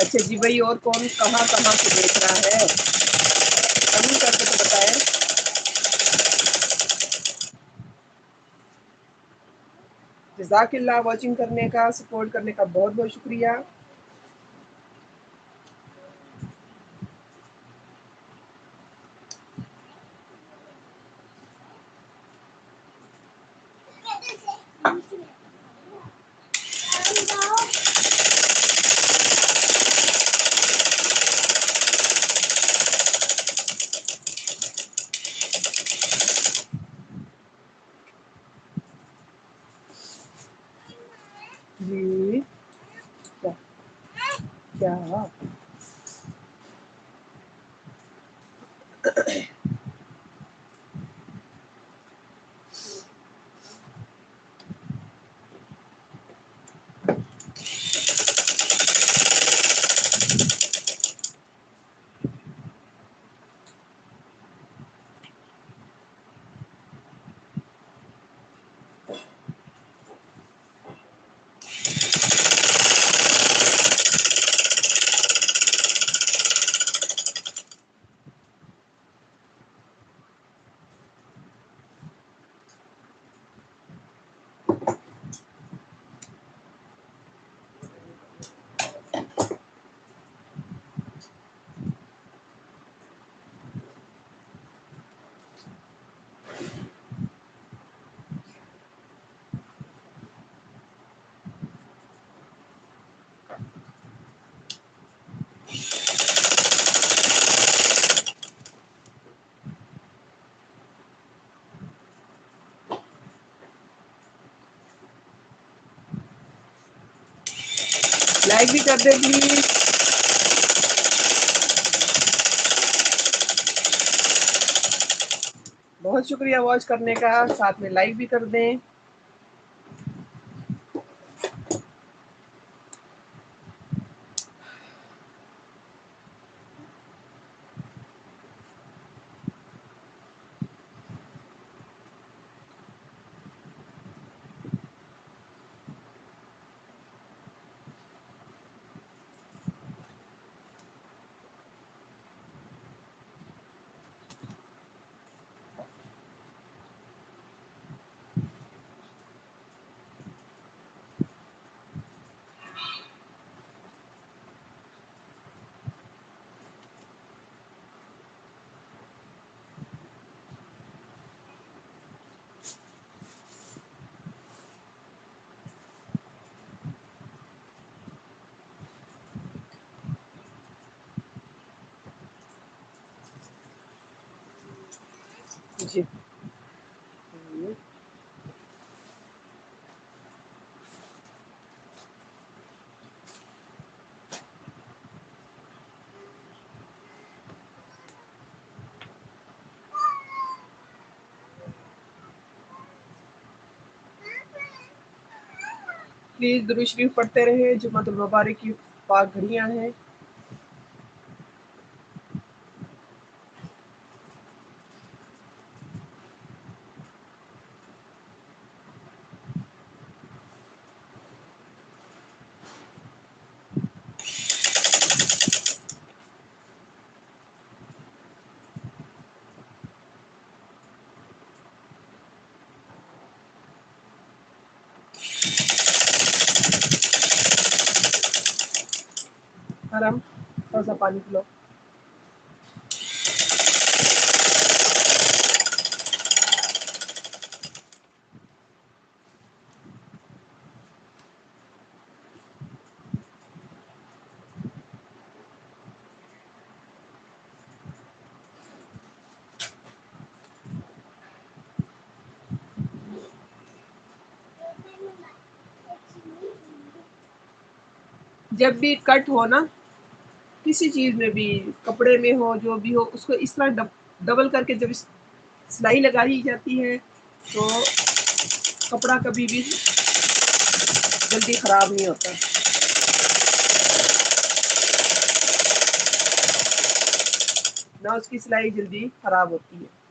अच्छा जी भाई, और कौन कहाँ कहाँ से देख रहा है, कमेंट करके तो बताएं। जज़ाकिल्लाह वॉचिंग करने का, सपोर्ट करने का बहुत बहुत शुक्रिया। जी क्या क्या लाइक भी कर दे प्लीज। बहुत शुक्रिया वॉच करने का, साथ में लाइक भी कर दें। जी प्लीज दुरूद शरीफ पढ़ते रहे। जुम्मतुल मुबारक की पाक घड़ियां हैं। हरम थोड़ा सा पानी पिलो। जब भी कट हो ना, किसी चीज में भी, कपड़े में हो, जो भी हो, उसको इस तरह डबल करके जब सिलाई लगाई जाती है तो कपड़ा कभी भी जल्दी खराब नहीं होता, ना उसकी सिलाई जल्दी खराब होती है।